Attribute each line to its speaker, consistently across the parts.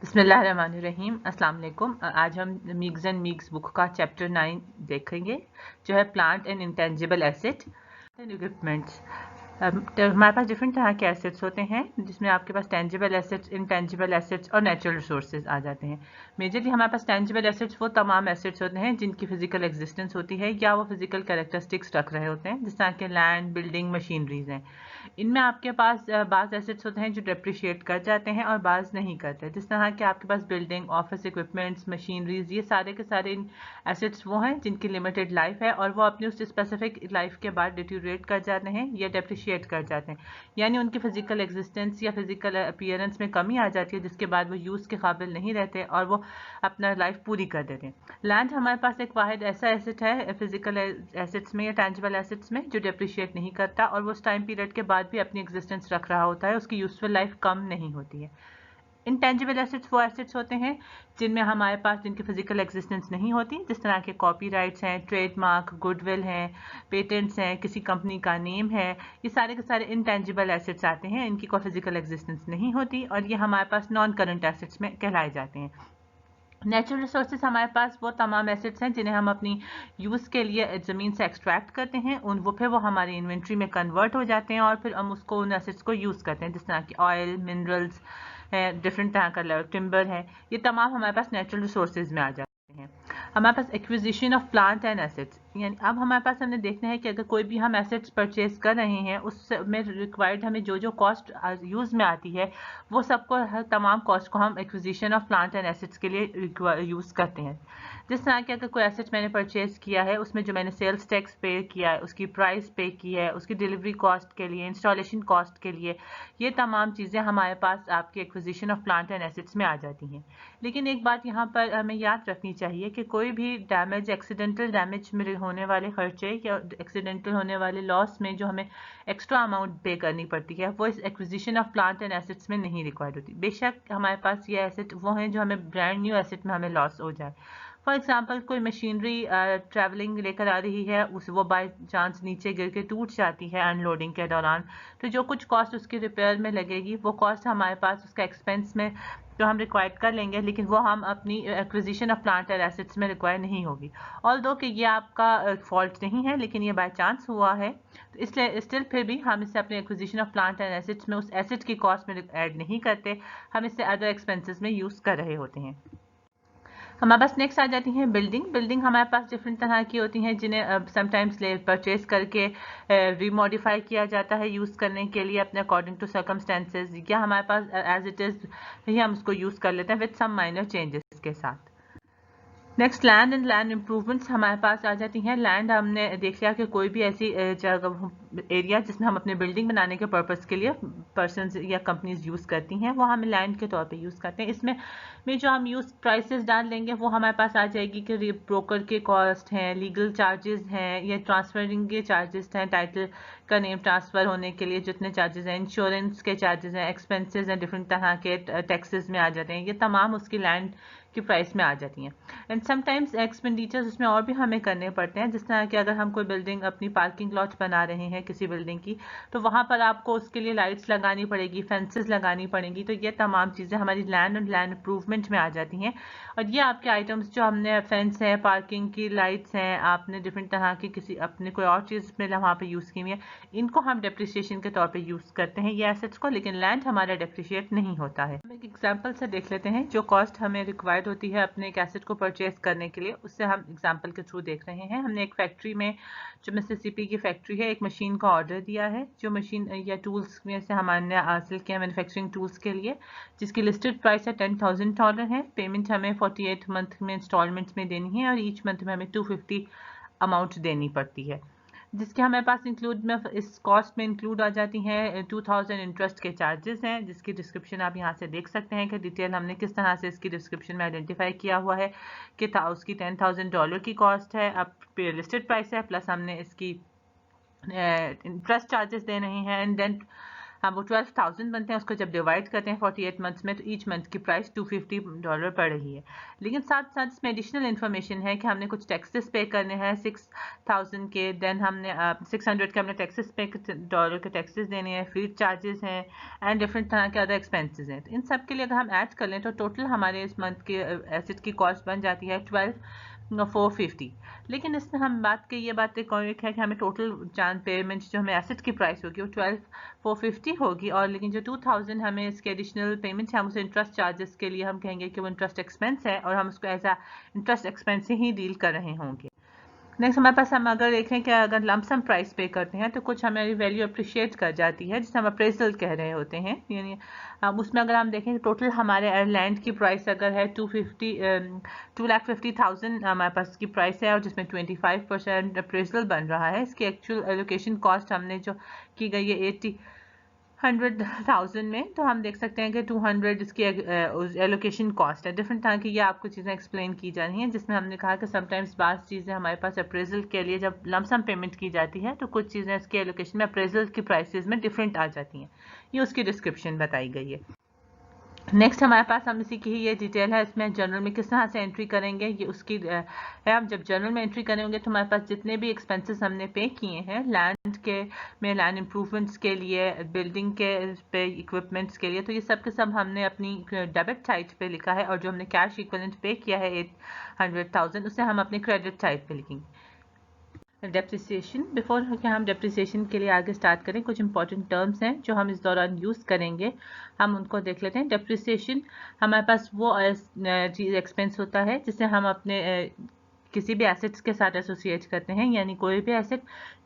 Speaker 1: बिस्मिल्लाहिर्रहमानिर्रहीम। अस्सलाम वालेकुम। आज हम मीग्स एंड मीग्स बुक का चैप्टर 9 देखेंगे, जो है plant and intangible asset and equipments. तो हमारे पास डिफरेंट तरह के एसेट्स होते हैं, जिसमें आपके पास टेंजिबल एसेट्स, इंटेंजिबल एसेट्स और नेचुरल रिसोर्सेज आ जाते हैं। मेजरली हमारे पास टेंजिबल एसेट्स वो तमाम एसेट्स होते हैं जिनकी फिजिकल एग्जिस्टेंस होती है या वो फिजिकल कैरेक्टरिस्टिक्स रख रहे होते हैं, जिस तरह के लैंड, बिल्डिंग, मशीनरीज हैं। इनमें आपके पास बाज़ एसेट्स होते हैं जो डेप्रिशिएट कर जाते हैं और बाज़ नहीं करते। जिस तरह के आपके पास बिल्डिंग, ऑफिस इक्विपमेंट्स, मशीनरीज, ये सारे के सारे एसेट्स वो हैं जिनकी लिमिटेड लाइफ है और वो अपनी उस स्पेसिफिक लाइफ के बाद डिटीरिएट कर जाते हैं या डेप्रिशिएट कर जाते हैं, यानी उनकी फिजिकल एग्जिस्टेंस या फिजिकल अपीयरेंस में कमी आ जाती है, जिसके बाद वो यूज़ के काबिल नहीं रहते और वो अपना लाइफ पूरी कर देते हैं। लैंड हमारे पास एक वाहिद ऐसा एसेट है फिजिकल एसेट्स में या टैंजिबल एसेट्स में जो डेप्रिशिएट नहीं करता और वो उस टाइम पीरियड के बाद भी अपनी एग्जिस्टेंस रख रहा होता है, उसकी यूजफुल लाइफ कम नहीं होती है। इंटेंजिबल एसेट्स वो एसेट्स होते हैं जिनमें हमारे पास जिनकी फिजिकल एग्जिस्टेंस नहीं होती, जिस तरह के कॉपीराइट्स हैं, ट्रेडमार्क, गुडविल हैं, पेटेंट्स हैं, किसी कंपनी का नेम है, ये सारे के सारे इंटेंजिबल एसेट्स आते हैं, इनकी कोई फिजिकल एग्जिस्टेंस नहीं होती और ये हमारे पास नॉन करंट एसेट्स में कहलाए जाते हैं। नेचुरल रिसोर्सेज हमारे पास वो तमाम एसेट्स हैं जिन्हें हम अपनी यूज़ के लिए ज़मीन से एक्सट्रैक्ट करते हैं, फिर वो हमारी इन्वेंट्री में कन्वर्ट हो जाते हैं और फिर हम उसको उन एसेट्स को यूज़ करते हैं, जिस तरह की ऑयल, मिनरल्स है, डिफरेंट तरह का टिम्बर है, ये तमाम हमारे पास नेचुरल रिसोर्सेज में आ जाते हैं। हमारे पास acquisition of plant and assets, यानी अब हमारे पास हमने देखना है कि अगर कोई भी हम एसेट्स परचेज कर रहे हैं उसमें रिक्वायर्ड हमें जो जो कॉस्ट यूज़ में आती है वो सबको, हर तमाम कॉस्ट को हम acquisition of plant and assets के लिए यूज़ करते हैं। जिस तरह के अगर कोई एसेट मैंने परचेज किया है, उसमें जो मैंने सेल्स टैक्स पे किया है, उसकी प्राइस पे की है, उसकी डिलीवरी कॉस्ट के लिए, इंस्टॉलेशन कॉस्ट के लिए, ये तमाम चीज़ें हमारे पास आपकी acquisition of plant and assets में आ जाती हैं। लेकिन एक बात यहाँ पर हमें याद रखनी चाहिए कि कोई भी डैमेज, एक्सीडेंटल डैमेज में होने वाले खर्चे या एक्सीडेंटल होने वाले लॉस में जो हमें एक्स्ट्रा अमाउंट पे करनी पड़ती है, वो इस acquisition of plant and assets में नहीं रिक्वायर्ड होती। बेशक हमारे पास ये एसेट वो हैं जो हमें ब्रांड न्यू एसेट में हमें लॉस हो जाए। फॉर एग्जाम्पल कोई मशीनरी ट्रैवलिंग लेकर आ रही है, उस वो बाय चांस नीचे गिर के टूट जाती है अनलोडिंग के दौरान, तो जो कुछ कॉस्ट उसकी रिपेयर में लगेगी वो कॉस्ट हमारे पास उसका एक्सपेंस में तो हम रिक्वायर्ड कर लेंगे, लेकिन वो हम अपनी acquisition of plant and assets में रिक्वायर नहीं होगी। ऑल्दो कि ये आपका फॉल्ट नहीं है, लेकिन ये बाय चांस हुआ है, तो इसलिए स्टिल फिर भी हम इसे अपने acquisition of plant and assets में उस एसेट की कॉस्ट में ऐड नहीं करते, हम इसे अदर एक्सपेंसेस में यूज़ कर रहे होते हैं। हमारे पास नेक्स्ट आ जाती हैं बिल्डिंग। बिल्डिंग हमारे पास डिफरेंट तरह की होती हैं जिन्हें समटाइम्स परचेज करके रीमॉडिफाई किया जाता है यूज़ करने के लिए अपने अकॉर्डिंग टू सर्कमस्टेंसेज, या हमारे पास एज इट इज़ ही हम उसको यूज़ कर लेते हैं विद सम माइनर चेंजेस के साथ। Next land and land improvements हमारे पास आ जाती हैं। लैंड हमने देख लिया कि कोई भी ऐसी जगह, एरिया जिसमें हम अपने बिल्डिंग बनाने के पर्पस के लिए पर्सनस या कंपनीज यूज़ करती हैं, वो हम लैंड के तौर पे यूज़ करते हैं। इसमें जो हम यूज़ प्राइसेस डाल देंगे वो हमारे पास आ जाएगी कि ब्रोकर के कॉस्ट हैं, लीगल चार्जेस हैं, या ट्रांसफरिंग के चार्जेस हैं, टाइटल का नेम ट्रांसफ़र होने के लिए जितने चार्जेस हैं, इंश्योरेंस के चार्जेस हैं, एक्सपेंसेस हैं, डिफरेंट तरह के टैक्सेस में आ जाते हैं, ये तमाम उसकी लैंड की प्राइस में आ जाती हैं। एंड समटाइम्स एक्सपेंडिचर्स उसमें और भी हमें करने पड़ते हैं, जिस तरह कि अगर हम कोई बिल्डिंग, अपनी पार्किंग लॉट बना रहे हैं किसी बिल्डिंग की, तो वहाँ पर आपको उसके लिए लाइट्स लगानी पड़ेगी, फेंसेस लगानी पड़ेंगी, तो ये तमाम चीज़ें हमारी लैंड और लैंड इम्प्रूवमेंट में आ जाती हैं। और ये आपके आइटम्स जो हमने, फेंस है, पार्किंग की लाइट्स हैं, आपने डिफरेंट तरह की किसी अपने कोई और चीज़ में वहाँ पर यूज़ की हुई है, इनको हम डेप्रिसिएशन के तौर पर यूज़ करते हैं ये एसेट्स को, लेकिन लैंड हमारा डेप्रिशिएट नहीं होता है। हम एक एग्जाम्पल से देख लेते हैं जो कॉस्ट हमें रिक्वायर्ड होती है अपने एक एसेट को परचेज करने के लिए, उससे हम एग्जाम्पल के थ्रू देख रहे हैं। हमने एक फैक्ट्री में, जो मिसिसिपी की फैक्ट्री है, एक मशीन का ऑर्डर दिया है, जो मशीन या टूल्स में से हमने हासिल किया मैन्युफैक्चरिंग टूल्स के लिए, जिसकी लिस्टेड प्राइस है $10,000 है। पेमेंट हमें 48 मंथ में इंस्टॉलमेंट्स में देनी है और ईच मंथ में हमें 250 अमाउंट देनी पड़ती है, जिसके हमारे पास इंक्लूड में, इस कॉस्ट में इंक्लूड आ जाती हैं 2000 इंटरेस्ट के चार्जेस हैं, जिसकी डिस्क्रिप्शन आप यहाँ से देख सकते हैं कि डिटेल हमने किस तरह से इसकी डिस्क्रिप्शन में आइडेंटिफाई किया हुआ है कि उसकी $10,000 की कॉस्ट है, अब लिस्टेड प्राइस है, प्लस हमने इसकी इंटरेस्ट चार्जेस दे रहे हैं, एंड देन हम वो 12,000 बनते हैं, उसको जब डिवाइड करते हैं 48 मंथ्स में तो ईच मंथ की प्राइस $250 पड़ रही है। लेकिन साथ साथ इसमें एडिशनल इन्फॉर्मेशन है कि हमने कुछ टैक्सेस पे करने हैं 6,000 के, देन हमने 600 के हमने टैक्सेस पे डॉलर के टैक्सेस देने हैं, फीड चार्जेस हैं एंड डिफरेंट तरह के अदर एक्सपेंसेस हैं। तो इन सब के लिए अगर हम ऐड कर लें तो टोटल हमारे इस मंथ के एसेट की कॉस्ट बन जाती है 12,450। लेकिन इसमें हम बात की ये बात एक है कि हमें टोटल जान पेमेंट जो हमें एसेट की प्राइस होगी वो 12,450 होगी, और लेकिन जो 2,000 हमें इसके एडिशनल पेमेंट है हम उसे इंटरेस्ट चार्जेस के लिए हम कहेंगे कि वो इंटरेस्ट एक्सपेंस है और हम उसको एज आ इंटरेस्ट एक्सपेंस से ही डील कर रहे होंगे। नेक्स्ट हमारे पास हम अगर देखें कि अगर लमसम प्राइस पे करते हैं तो कुछ हमारी वैल्यू अप्रिशिएट कर जाती है जिसे हम अप्रेजल कह रहे होते हैं। यानी उसमें अगर हम देखें टोटल हमारे एयरलैंड की प्राइस अगर है 2,50,000 हमारे पास की प्राइस है और जिसमें 25% अप्रेजल बन रहा है। इसकी एक्चुअल एलोकेशन कॉस्ट हमने जो की गई है 100,000 में, तो हम देख सकते हैं कि 200 इसकी एलोकेशन कॉस्ट है। डिफरेंट तरह की ये आपको चीज़ें एक्सप्लेन की जा रही हैं जिसमें हमने कहा कि समटाइम्स बाज़ चीज़ें हमारे पास अप्रेजल के लिए जब लमसम पेमेंट की जाती है तो कुछ चीज़ें इसके एलोकेशन में अप्रेजल की प्राइसेस में डिफरेंट आ जाती हैं। ये उसकी डिस्क्रिप्शन बताई गई है। नेक्स्ट हमारे पास हम इसी की ही ये डिटेल है, इसमें जर्नल में किस तरह से एंट्री करेंगे ये उसकी है। हम जब जर्नल में एंट्री करेंगे तो हमारे पास जितने भी एक्सपेंसेस हमने पे किए हैं लैंड के में, लैंड इम्प्रूवमेंट्स के लिए, बिल्डिंग के पे, इक्विपमेंट्स के लिए, तो ये सब के सब हमने अपनी डेबिट साइड पे लिखा है और जो हमने कैश इक्विवेलेंट पे किया है 800,000 उसे हम अपने क्रेडिट साइड पे लिखेंगे। डेप्रिसिएशन, बिफोर कि हम डेप्रिसिएशन के लिए आगे स्टार्ट करें कुछ इंपॉर्टेंट टर्म्स हैं जो हम इस दौरान यूज़ करेंगे, हम उनको देख लेते हैं। डेप्रिसिएशन हमारे पास वो चीज़ एक्सपेंस होता है जिसे हम अपने किसी भी एसेट्स के साथ एसोसिएट करते हैं, यानी कोई भी एसेट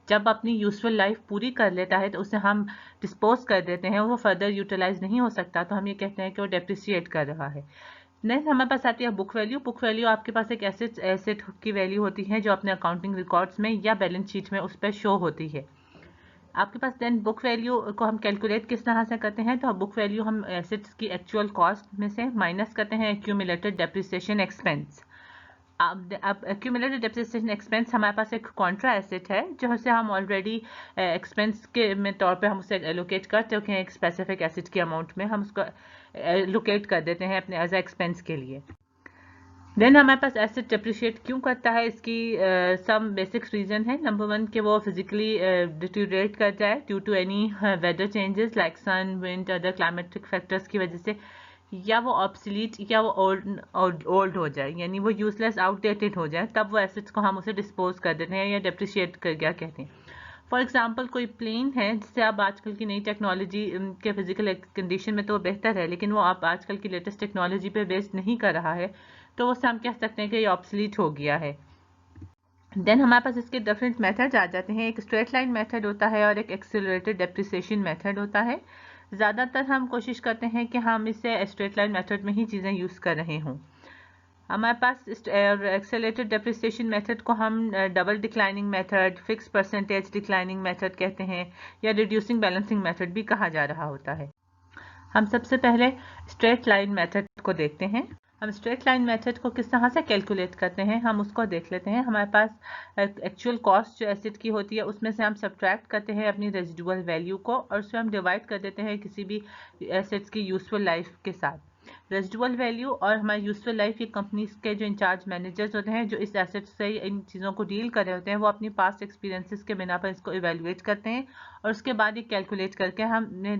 Speaker 1: जब अपनी यूजफुल लाइफ पूरी कर लेता है तो उसे हम डिस्पोज कर देते हैं, वो फर्दर यूटिलाइज नहीं हो सकता, तो हम ये कहते हैं कि वो डेप्रिसिएट कर रहा है। नेक्स्ट हमारे पास आती है बुक वैल्यू। बुक वैल्यू आपके पास एक एसेट की वैल्यू होती है जो अपने अकाउंटिंग रिकॉर्ड्स में या बैलेंस शीट में उस पर शो होती है आपके पास। देन बुक वैल्यू को हम कैलकुलेट किस तरह से करते हैं, तो बुक वैल्यू हम एसेट्स की एक्चुअल कॉस्ट में से माइनस करते हैं एक्यूमुलेटेड डेप्रिसिएशन एक्सपेंस। अब एक्यूमुलेटेड डेप्रिसिएशन एक्सपेंस हमारे पास एक कॉन्ट्रा एसेट है जो से हम ऑलरेडी एक्सपेंस के में तौर पे हम उसे एलोकेट कर चुके हैं एक स्पेसिफिक एसेट की अमाउंट में, हम उसको एलोकेट कर देते हैं अपने एज ए एक्सपेंस के लिए। देन हमारे पास एसेट डेप्रिशिएट क्यों करता है, इसकी सम बेसिक्स रीजन है। नंबर 1 कि वो फिजिकली डिटीरियरेट कर जाए due to any weather changes like sun, wind, other climatic factors की वजह से, या वो ऑब्सलीट या वो ओल्ड हो जाए, यानी वो यूजलेस आउटडेटेड हो जाए, तब वो एसेट्स को हम उसे डिस्पोज कर देते हैं या डेप्रिशिएट कर गया कहते हैं। फॉर एग्जाम्पल कोई प्लेन है जिससे आप आजकल की नई टेक्नोलॉजी के फिजिकल कंडीशन में तो बेहतर है लेकिन वो आप आजकल की लेटेस्ट टेक्नोलॉजी पे बेस्ड नहीं कर रहा है, तो उससे हम कह सकते हैं कि ये ऑब्सलीट हो गया है। देन हमारे पास इसके डिफरेंट मेथड्स आ जाते हैं, एक स्ट्रेट लाइन मेथड होता है और एक एक्सेलरेटेड डेप्रिसिएशन मेथड होता है। ज़्यादातर हम कोशिश करते हैं कि हम इसे स्ट्रेट लाइन मेथड में ही चीज़ें यूज़ कर रहे हों। हमारे पास एक्सेलरेटेड डेप्रिसिएशन मेथड को हम double declining method, fix percentage declining method कहते हैं या रिड्यूसिंग बैलेंसिंग मेथड भी कहा जा रहा होता है। हम सबसे पहले स्ट्रेट लाइन मेथड को देखते हैं। हम स्ट्रेट लाइन मेथड को किस तरह से कैलकुलेट करते हैं हम उसको देख लेते हैं। हमारे पास एक्चुअल कॉस्ट जो एसेट की होती है उसमें से हम सब्ट्रैक्ट करते हैं अपनी रेजिडुअल वैल्यू को और उसमें हम डिवाइड कर देते हैं किसी भी एसेट्स की यूजफुल लाइफ के साथ। रेजिडुअल वैल्यू और हमारी यूजफुल लाइफ की कंपनीज के जो इंचार्ज मैनेजर्स होते हैं जो इस एसेट से इन चीज़ों को डील कर रहे होते हैं वो अपनी पास्ट एक्सपीरियंसेस के बिना पर इसको इवेलुएट करते हैं और उसके बाद ये कैलकुलेट करके हमने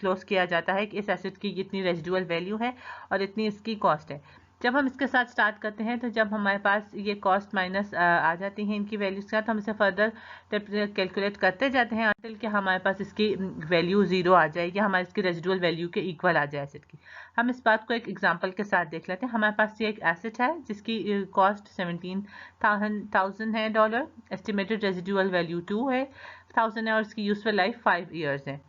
Speaker 1: क्लोज किया जाता है कि इस एसेट की इतनी रेजिडुअल वैल्यू है और इतनी इसकी कॉस्ट है। जब हम इसके साथ स्टार्ट करते हैं तो जब हमारे पास ये कॉस्ट माइनस आ जाती हैं इनकी वैल्यूज के साथ, हम इसे फर्दर कैलकुलेट करते जाते हैं अंटिल कि हमारे पास इसकी वैल्यू 0 आ जाए या हमारे इसकी रेजिडुअल वैल्यू के इक्वल आ जाए एसेट की। हम इस बात को एक एग्जांपल के साथ देख लेते हैं। हमारे पास ये एक एसेट है जिसकी कॉस्ट 17,000 है डॉलर, एस्टिमेटेड रेजिडुअल वैल्यू 2 है 1000 है और इसकी यूजफुल लाइफ 5 ईयर्स है।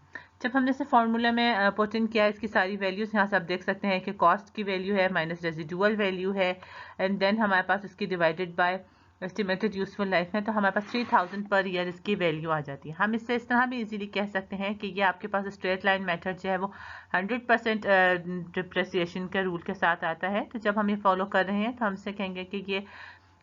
Speaker 1: जब हमने इसे फॉर्मूला में पुट इन किया इसकी सारी वैल्यूज यहाँ से आप देख सकते हैं कि कॉस्ट की वैल्यू है माइनस रेजिडुअल वैल्यू है एंड देन हमारे पास इसकी divided by estimated useful life में, तो हमारे पास 3000 पर ईयर इसकी वैल्यू आ जाती है। हम इससे इस तरह भी इजीली कह सकते हैं कि ये आपके पास स्ट्रेट लाइन मेथड जो है वो 100% डिप्रिसिएशन के रूल के साथ आता है। तो जब हम ये फॉलो कर रहे हैं तो हम इससे कहेंगे कि ये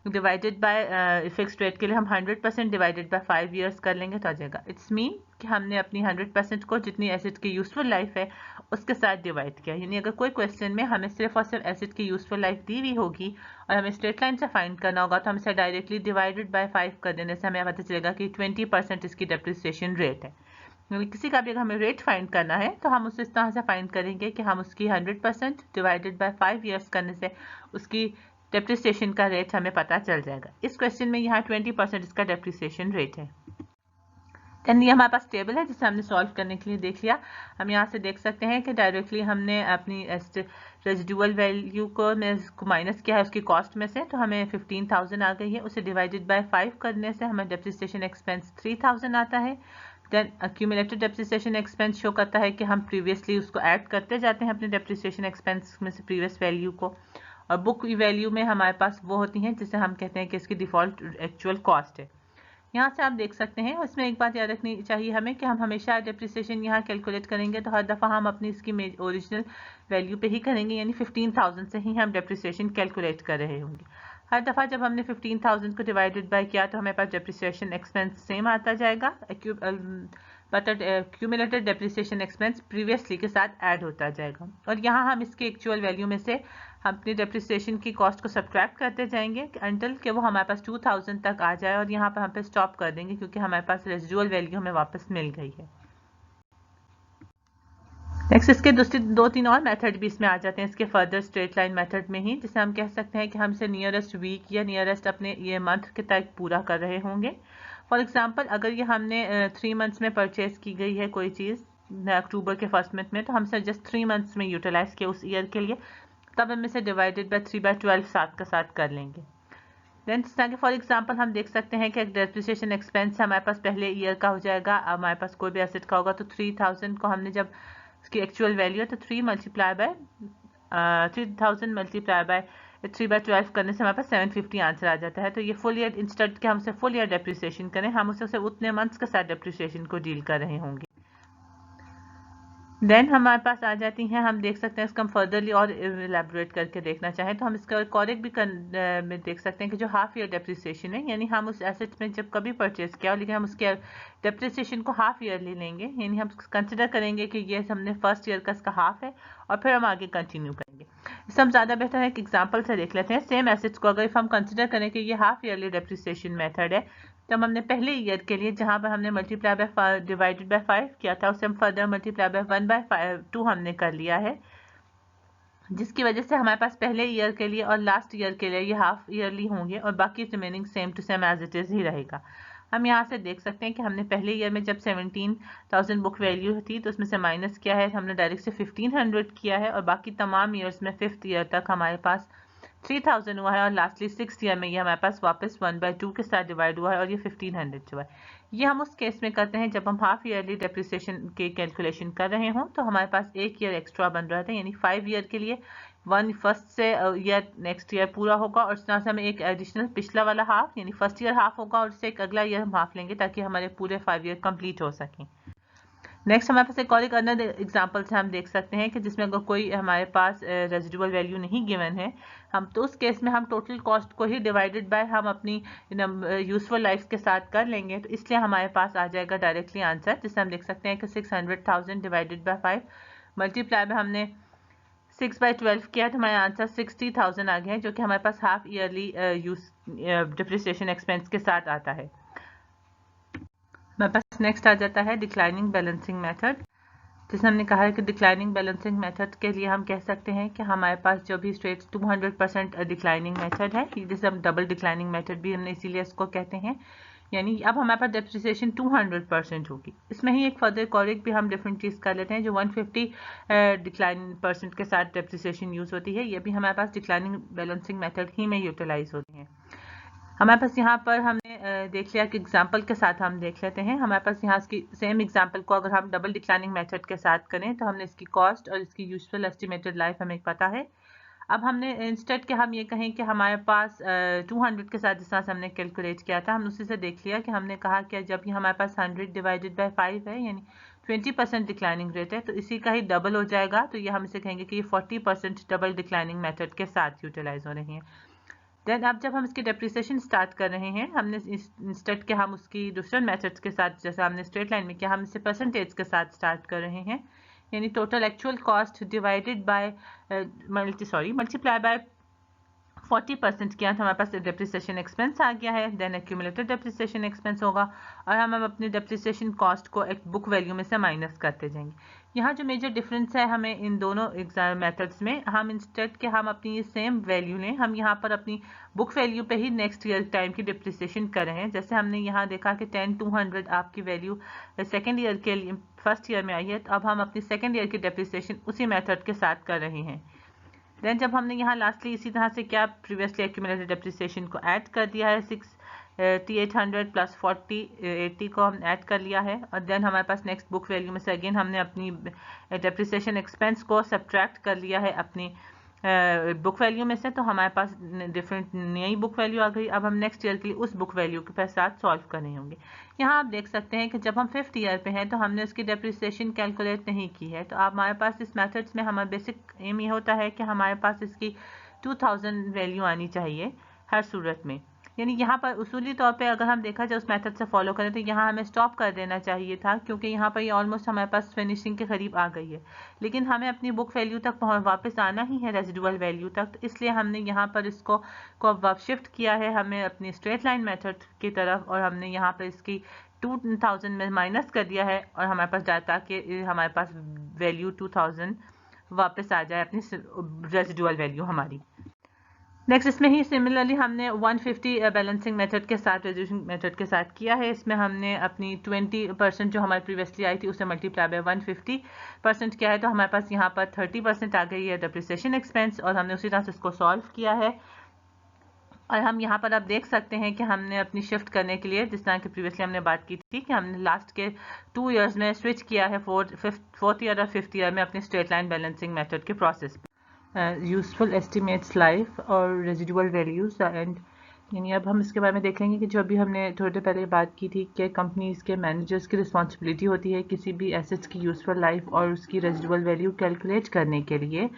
Speaker 1: डिवाइडेड बाय फिक्स्ड रेट के लिए हम 100% डिवाइडेड बाय 5 ईयर्स कर लेंगे तो आ जाएगा। इट्स मीन कि हमने अपनी 100% को जितनी एसेट की यूजफुल लाइफ है उसके साथ डिवाइड किया। यानी अगर कोई क्वेश्चन में हमें सिर्फ और सिर्फ एसेट की यूजफुल लाइफ दी हुई होगी और हमें स्ट्रेट लाइन से फाइंड करना होगा तो हम इसे डायरेक्टली डिवाइडेड बाय 5 कर देने से हमें पता चलेगा कि 20% इसकी डेप्रिसिएशन रेट है। किसी का भी अगर हमें रेट फाइंड करना है तो हम उसे इस तरह से फाइंड करेंगे कि हम उसकी 100% डिवाइडेड बाय 5 ईयर्स करने से उसकी डेप्रिसिएशन का रेट हमें पता चल जाएगा। इस क्वेश्चन में यहाँ 20% इसका डेप्रिसिएशन रेट है। देन ये हमारे पास टेबल है जिसे हमने सॉल्व करने के लिए देख लिया। हम यहाँ से देख सकते हैं कि डायरेक्टली हमने अपनी रेजिडुअल वैल्यू को माइनस किया है उसकी कॉस्ट में से, तो हमें 15,000 आ गई है। उसे डिवाइडेड बाय 5 करने से हमें डेप्रिसिएशन एक्सपेंस 3,000 आता है। Then accumulated depreciation expense show करता है कि हम प्रीवियसली उसको ऐड करते जाते हैं अपने डेप्रिसिएशन एक्सपेंस में से प्रीवियस वैल्यू को, और बुक वैल्यू में हमारे पास वो होती हैं जिसे हम कहते हैं कि इसकी डिफ़ॉल्ट एक्चुअल कॉस्ट है। यहाँ से आप देख सकते हैं। उसमें एक बात याद रखनी चाहिए हमें कि हम हमेशा डेप्रिसिएशन यहाँ कैलकुलेट करेंगे तो हर दफ़ा हम अपनी इसकी ओरिजिनल वैल्यू पे ही करेंगे, यानी 15,000 से ही हम डेप्रिसिएशन कैलकुलेट कर रहे होंगे। हर दफ़ा जब हमने 15,000 को डिवाइडेड बाय किया तो हमें पास डेप्रिसिएशन एक्सपेंस सेम आता जाएगा, but cumulated depreciation expense previously के साथ ऐड होता जाएगा। और यहाँ हम इसके एक्चुअल वैल्यू में से अपनी डेप्रिसिएशन की कॉस्ट को सब्ट्रैक्ट करते जाएंगे अंटिल कि वो हमारे पास 2,000 तक आ जाए, और यहाँ पर हम पे स्टॉप कर देंगे क्योंकि हमारे पास रेजिडुअल वैल्यू हमें वापस मिल गई है। नेक्स्ट इसके दो तीन और मेथड भी इसमें आ जाते हैं इसके फर्दर स्ट्रेट लाइन मेथड में ही, जिसे हम कह सकते हैं कि हम इसे नियरेस्ट वीक या नियरेस्ट अपने ये मंथ के तक पूरा कर रहे होंगे। फॉर एग्जांपल अगर ये हमने 3 मंथ्स में परचेज की गई है कोई चीज़ अक्टूबर के फर्स्ट मंथ में, तो हम इसे जस्ट 3 मंथ्स में यूटिलाइज किया उस ईयर के लिए, तब हम इसे डिवाइडेड बाय 3/12 साथ का साथ कर लेंगे। देन फॉर एग्जांपल हम देख सकते हैं कि डेप्रिसिएशन एक्सपेंस हमारे पास पहले ईयर का हो जाएगा। हमारे पास कोई भी एसेट का होगा तो 3,000 को हमने जब उसकी एक्चुअल वैल्यू है तो 3 मल्टीप्लाई बाय 3,000 मल्टीप्लाई बाय 3/12 करने से हमारे पास 750 आंसर आ जाता है। तो ये फुल ईयर इंस्टेड के हमसे फुल ईयर डेप्रिसिएशन करें, हम उसे उतने मंथ्स के साथ डेप्रिसिएशन को डील कर रहे होंगे। देन हमारे पास आ जाती हैं, हम देख सकते हैं इसका हम फर्दरली और इलेबोरेट करके देखना चाहें तो हम इसका कॉरेक्ट भी में देख सकते हैं कि जो हाफ ईयर डेप्रिसिएशन है, यानी हम उस एसेट में जब कभी परचेज किया लेकिन हम उसके डेप्रिसिएशन को हाफ ईयरली लेंगे, यानी हम कंसिडर करेंगे कि ये हमने फर्स्ट ईयर का इसका हाफ है और फिर हम आगे कंटिन्यू करेंगे। इससे हम ज़्यादा बेहतर है कि एग्जाम्पल से देख लेते हैं। सेम एसेट्स को अगर हम कंसिडर करें कि ये हाफ ईयरली डेप्रिसिएशन मेथड है, तो हमने पहले ईयर के लिए जहाँ पर हमने मल्टीप्लाई बाय डिवाइडेड बाय 5 किया था उसे हम फर्दर मल्टीप्लाई बाय 1/2 हमने कर लिया है, जिसकी वजह से हमारे पास पहले ईयर के लिए और लास्ट ईयर के लिए ये हाफ ईयरली होंगे और बाकी remaining same to same as it is ही रहेगा। हम यहाँ से देख सकते हैं कि हमने पहले ईयर में जब 17,000 बुक वैल्यू थी तो उसमें से माइनस किया है, हमने डायरेक्ट से 1,500 किया है, और बाकी तमाम ईयर्स में 5th ईयर तक हमारे पास 3,000 हुआ है, और लास्टली 6th ईयर में ये हमारे पास वापस 1/2 के साथ डिवाइड हुआ है और ये 1,500 हुआ है। ये हम उस केस में करते हैं जब हम हाफ ईयरली डेप्रिसिएशन के कैलकुलेशन कर रहे हों, तो हमारे पास एक ईयर एक्स्ट्रा बन रहा था, यानी 5 ईयर के लिए 1 फर्स्ट से ईयर नेक्स्ट ईयर पूरा होगा, और इस तरह से हमें एक एडिशनल पिछला वाला हाफ यानी फर्स्ट ईयर हाफ होगा और उससे एक अगला ईयर हम हाफ लेंगे ताकि हमारे पूरे 5 ईयर कंप्लीट हो सकें। नेक्स्ट हमारे पास एक और अनदर एग्जाम्पल से हम देख सकते हैं कि जिसमें अगर कोई हमारे पास रेजिडुअल वैल्यू नहीं गिवन है, हम तो उस केस में हम टोटल कॉस्ट को ही डिवाइडेड बाय हम अपनी यूजफुल लाइफ के साथ कर लेंगे, तो इसलिए हमारे पास आ जाएगा डायरेक्टली आंसर, जिससे हम देख सकते हैं कि 600,000 डिवाइडेड बाय 5 मल्टीप्लाई में हमने 6/12 किया तो हमारा आंसर 60,000 आ गया है, जो कि हमारे पास हाफ ईयरली डिप्रिसिएशन एक्सपेंस के साथ आता है। हमारे पास नेक्स्ट आ जाता है डिक्लाइनिंग बैलेंसिंग मेथड, जिसमें हमने कहा है कि डिक्लाइनिंग बैलेंसिंग मेथड के लिए हम कह सकते हैं कि हमारे पास जो भी स्ट्रेट 200% डिक्लाइनिंग मेथड है, जिसे हम डबल डिक्लाइनिंग मेथड भी हमने इसीलिए इसको कहते हैं, यानी अब हमारे पास डेप्रिसिएशन 200% होगी। इसमें ही एक फर्दर कॉरेक्ट भी हम डिफरेंट चीज़ कर लेते हैं, जो 150 डिक्लाइनिंग परसेंट के साथ डेप्रिसिएशन यूज़ होती है, ये भी हमारे पास डिक्लाइनिंग बैलेंसिंग मेथड ही में यूटिलाइज होती है। हमारे पास यहाँ पर हमने देख लिया कि एग्जाम्पल के साथ हम देख लेते हैं। हमारे पास यहाँ इसकी सेम एग्जाम्पल को अगर हम डबल डिक्लाइनिंग मेथड के साथ करें तो हमने इसकी कॉस्ट और इसकी यूजफुल एस्टिमेटेड लाइफ हमें पता है। अब हमने इंस्टेड के हम ये कहें कि हमारे पास 200 के साथ जिस तरह से हमने कैलकुलेट किया था, हमने उसी से देख लिया कि हमने कहा कि जब ये हमारे पास 100 डिवाइडेड बाय 5 है, यानी 20% डिक्लाइनिंग रेट है, तो इसी का ही डबल हो जाएगा, तो ये हम इसे कहेंगे कि ये 40% डबल डिक्लाइनिंग मेथड के साथ यूटिलाइज हो रही है। देन अब जब हम इसकी डेप्रिसिएशन स्टार्ट कर रहे हैं, हमने इंस्टेड के हम उसकी डिफरेंट मेथड्स के साथ, जैसे हमने स्ट्रेट लाइन में किया, हम इसे परसेंटेज के साथ स्टार्ट कर रहे हैं, यानी total actual cost divided by multiply by 40% किया तो हमारे पास डेप्रिसिएशन एक्सपेंस आ गया है। देन एक्यूमुलेटेड डेप्रिसिएशन एक्सपेंस होगा और हम अपनी डेप्रिसिएशन कॉस्ट को एक बुक वैल्यू में से माइनस करते जाएंगे। यहाँ जो मेजर डिफरेंस है हमें इन दोनों एग्जाम मेथड्स में, हम इंस्टेड के हम अपनी सेम वैल्यू लें, हम यहाँ पर अपनी बुक वैल्यू पे ही नेक्स्ट ईयर टाइम की डेप्रिसिएशन कर रहे हैं। जैसे हमने यहाँ देखा कि 10,200 आपकी वैल्यू सेकेंड ईयर के लिए फर्स्ट ईयर में आई है, तो अब हम अपनी सेकेंड ईयर की डेप्रिसिएशन उसी मेथड के साथ कर रहे हैं। देन जब हमने यहाँ लास्टली इसी तरह से क्या प्रीवियसली एक्यूमुलेटेड डेप्रिसिएशन को ऐड कर दिया है, 6,800 प्लस 80 को हम ऐड कर लिया है, और देन हमारे पास नेक्स्ट बुक वैल्यू में से अगेन हमने अपनी डेप्रिसिएशन एक्सपेंस को सब्ट्रैक्ट कर लिया है अपनी बुक वैल्यू में से, तो हमारे पास डिफरेंट नई बुक वैल्यू आ गई। अब हम नेक्स्ट ईयर के लिए उस बुक वैल्यू के साथ सॉल्व करने होंगे। यहाँ आप देख सकते हैं कि जब हम 5th ईयर पे हैं तो हमने उसकी डेप्रिसिएशन कैलकुलेट नहीं की है, तो अब हमारे पास इस मेथड्स में हमारा बेसिक एम ये होता है कि हमारे पास इसकी 2000 वैल्यू आनी चाहिए हर सूरत में। यानी यहाँ पर उसूली तौर पे अगर हम देखा जाए उस मेथड से फॉलो करें तो यहाँ हमें स्टॉप कर देना चाहिए था, क्योंकि यहाँ पर ये ऑलमोस्ट हमारे पास फिनिशिंग के करीब आ गई है, लेकिन हमें अपनी बुक वैल्यू तक वापस आना ही है, रेजिडुअल वैल्यू तक, तो इसलिए हमने यहाँ पर इसको अब शिफ्ट किया है हमें अपनी स्ट्रेट लाइन मेथड की तरफ, और हमने यहाँ पर इसकी 2000 में माइनस कर दिया है और हमारे पास डाटा के हमारे पास वैल्यू 2000 वापस आ जाए अपनी रेजिडुअल वैल्यू हमारी। नेक्स्ट इसमें ही सिमिलरली हमने 150 बैलेंसिंग मेथड के साथ रेजोल्यूशन मेथड के साथ किया है। इसमें हमने अपनी 20% जो हमारी प्रीवियसली आई थी उसे मल्टीप्लाई बाय 150% किया है, तो हमारे पास यहाँ पर 30% आ गई है डेप्रिसिएशन एक्सपेंस, और हमने उसी तरह से इसको सॉल्व किया है। और हम यहाँ पर आप देख सकते हैं कि हमने अपनी शिफ्ट करने के लिए, जिस तरह की प्रीवियसली हमने बात की थी कि हमने लास्ट के 2 ईयर्स में स्विच किया है 4th ईयर और 5th ईयर में अपनी स्ट्रेट लाइन बैलेंसिंग मेथड के प्रोसेस पे। यूजफुल एस्टिमेट्स लाइफ और रेजिडुअल वैल्यूज एंड, यानी अब हम इसके बारे में देखेंगे कि जो अभी हमने थोड़ी देर पहले बात की थी कि कंपनीज के मैनेजर्स की रिस्पॉन्सिबिलिटी होती है किसी भी एसेट्स की यूजफुल लाइफ और उसकी रेजिडुअल वैल्यू कैलकुलेट करने के लिए।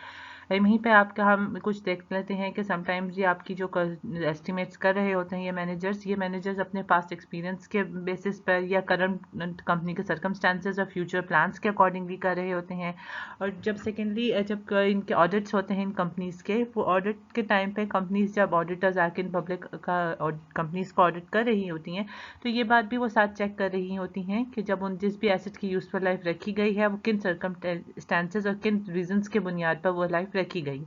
Speaker 1: वहीं पे आपका हम कुछ देख लेते हैं कि समटाइम्स ये आपकी जो एस्टिमेट्स कर रहे होते हैं ये मैनेजर्स अपने पास्ट एक्सपीरियंस के बेसिस पर या करंट कंपनी के सर्कमस्टांसेस और फ्यूचर प्लान्स के अकॉर्डिंगली कर रहे होते हैं। और जब सेकेंडली जब इनके ऑडिट्स होते हैं इन कंपनीज के, वो ऑडिट के टाइम पे कंपनीज जब ऑडिटर्स आके इन पब्लिक का कंपनीज को ऑडिट कर रही होती हैं, तो ये बात भी वो साथ चेक कर रही होती हैं कि जब उन जिस भी एसेट की यूजफुल लाइफ रखी गई है वो किन सर्कमस्टांसेस और किन रीजंस के बुनियाद पर वो लाइफ रखी गई।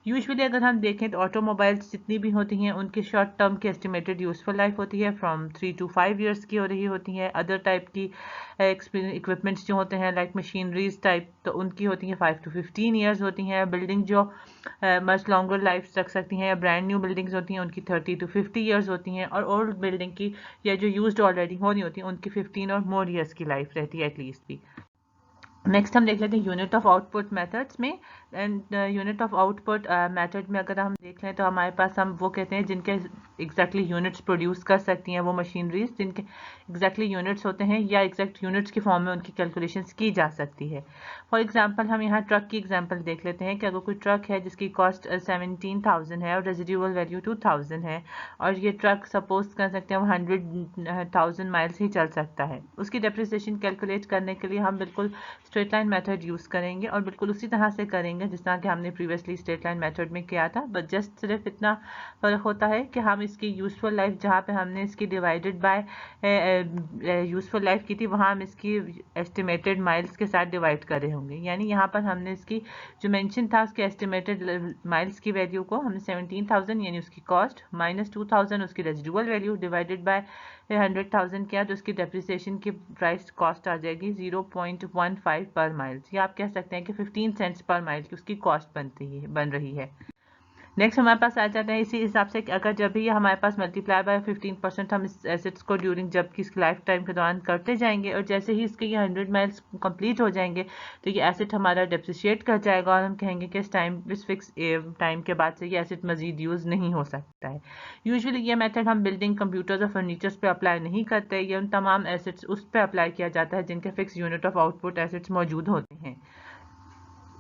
Speaker 1: यूजुअली अगर हम देखें तो ऑटोमोबाइल्स जितनी भी होती हैं उनकी शॉर्ट टर्म की एस्टिमेटेड यूजफुल लाइफ होती है फ्रॉम 3 to 5 ईयर्स की हो रही होती है। अदर टाइप की इक्विपमेंट्स जो होते हैं लाइक मशीनरीज टाइप, तो उनकी होती हैं 5 to 15 ईयर्स होती हैं। बिल्डिंग जो मच लॉन्गर लाइफ रख सकती हैं या ब्रांड न्यू बिल्डिंग्स होती हैं उनकी 30 to 50 ईयर्स होती हैं, और ओल्ड बिल्डिंग की या जो यूज्ड ऑलरेडी हो रही होती हैं उनकी 15 और मोर ईयर्स की लाइफ रहती है एटलीस्ट भी। नेक्स्ट हम देख लेते हैं यूनिट ऑफ आउटपुट मेथड्स में। And unit of output method में अगर हम देख लें तो हमारे पास हम वो कहते हैं जिनके एग्जैक्टली यूनिट्स प्रोड्यूस कर सकती हैं वो मशीनरीज जिनके एग्जैक्टली यूनिट्स होते हैं या एग्जैक्ट यूनिट्स की फॉर्म में उनकी कैलकुलेशंस की जा सकती है। फॉर एग्जांपल हम यहाँ ट्रक की एग्जांपल देख लेते हैं कि अगर कोई ट्रक है जिसकी कॉस्ट 17,000 है और रेजिडुअल वैल्यू 2,000 है, और ये ट्रक सपोज कर सकते हैं 100,000 माइल्स ही चल सकता है, उसकी डेप्रिसिएशन कैलकुलेट करने के लिए हम बिल्कुल स्ट्रेट लाइन मेथड यूज़ करेंगे और बिल्कुल उसी तरह से करेंगे जिस तरह कि हमने प्रीवियसली स्ट्रेट लाइन मेथड में किया था, बट जस्ट सिर्फ इतना फ़र्क होता है कि हम इसकी यूजफुल लाइफ जहाँ पे हमने इसकी डिवाइडेड बाय यूजफुल लाइफ की थी वहाँ हम इसकी एस्टिमेटेड माइल्स के साथ डिवाइड कर रहे होंगे। यानी यहाँ पर हमने इसकी जो मेंशन था उसके एस्टिमेटेड माइल्स की वैल्यू को हमने 17,000 यानी उसकी कॉस्ट माइनस 2,000 उसकी रेजिडुअल वैल्यू डिवाइडेड बाय 100,000 किया, तो उसकी डेप्रिसिएशन की प्राइस कॉस्ट आ जाएगी 0.15 पर माइल्स, या आप कह सकते हैं कि 15 सेंट्स पर माइल की उसकी कॉस्ट बन रही है। नेक्स्ट हमारे पास आ जाता है इसी हिसाब से कि अगर जब भी हमारे पास मल्टीप्लाई बाय 15% हम इस एसेट्स को ड्यूरिंग जबकि इसकी लाइफ टाइम के दौरान करते जाएंगे, और जैसे ही इसके ये 100 माइल्स कंप्लीट हो जाएंगे तो ये एसेट हमारा डेप्रिशिएट कर जाएगा और हम कहेंगे कि इस फिक्स टाइम के बाद से ये एसेट मजीद यूज़ नहीं हो सकता है। यूजुअली ये मेथड हम बिल्डिंग, कंप्यूटर्स और फर्नीचर्स पे अप्लाई नहीं करते, ये उन तमाम एसेट्स उस पर अप्लाई किया जाता है जिनके fix unit of output assets मौजूद होते हैं।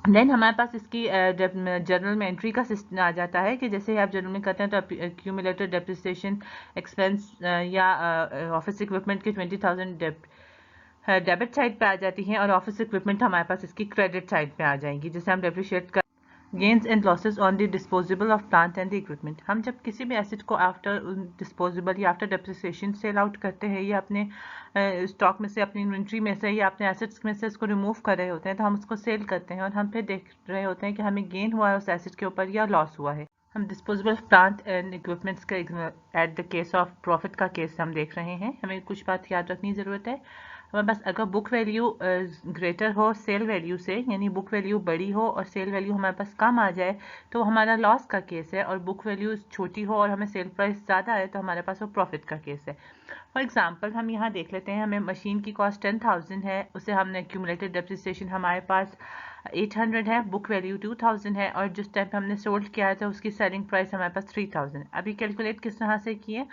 Speaker 1: देन हमारे पास इसकी जर्नल में एंट्री का सिस्टम आ जाता है कि जैसे आप जर्नल में करते हैं तो एक्यूमुलेटेड डेप्रिसिएशन एक्सपेंस या ऑफिस इक्विपमेंट के 20,000 डेबिट साइड पे आ जाती हैं और ऑफिस इक्विपमेंट हमारे पास इसकी क्रेडिट साइड पे आ जाएंगी, जिसे हम डेप्रिशिएट कर gains and losses on the disposable of plant and the equipment. हम जब किसी भी एसेट को आफ्टर डिस्पोजेबल या आफ्टर डेप्रिसिएशन सेल आउट करते हैं या अपने स्टॉक में से, अपनी इन्वेंट्री में से या अपने एसेट्स में से इसको रिमूव कर रहे होते हैं, तो हम उसको सेल करते हैं और हम फिर देख रहे होते हैं कि हमें गेन हुआ है उस एसेट के ऊपर या लॉस हुआ है। हम डिस्पोजेबल प्लांट एंड इक्विपमेंट्स का at the case of profit का केस हम देख रहे हैं। हमें कुछ बात याद रखनी ज़रूरत है। हमारे पास अगर बुक वैल्यू ग्रेटर हो सेल वैल्यू से, यानी बुक वैल्यू बड़ी हो और सेल वैल्यू हमारे पास कम आ जाए, तो हमारा लॉस का केस है, और बुक वैल्यू छोटी हो और हमें सेल प्राइस ज़्यादा है तो हमारे पास वो प्रॉफिट का केस है। फॉर एग्जांपल हम यहाँ देख लेते हैं, हमें मशीन की कॉस्ट 10,000 है, उसे हमने एक्यूमुलेटेड डेप्रिसिएशन हमारे पास 800 है, बुक वैल्यू 2,000 है, और जिस टाइम पे हमने सोल्ड किया था उसकी सेलिंग प्राइस हमारे पास 3,000। अभी कैलकुलेट किस तरह से किए,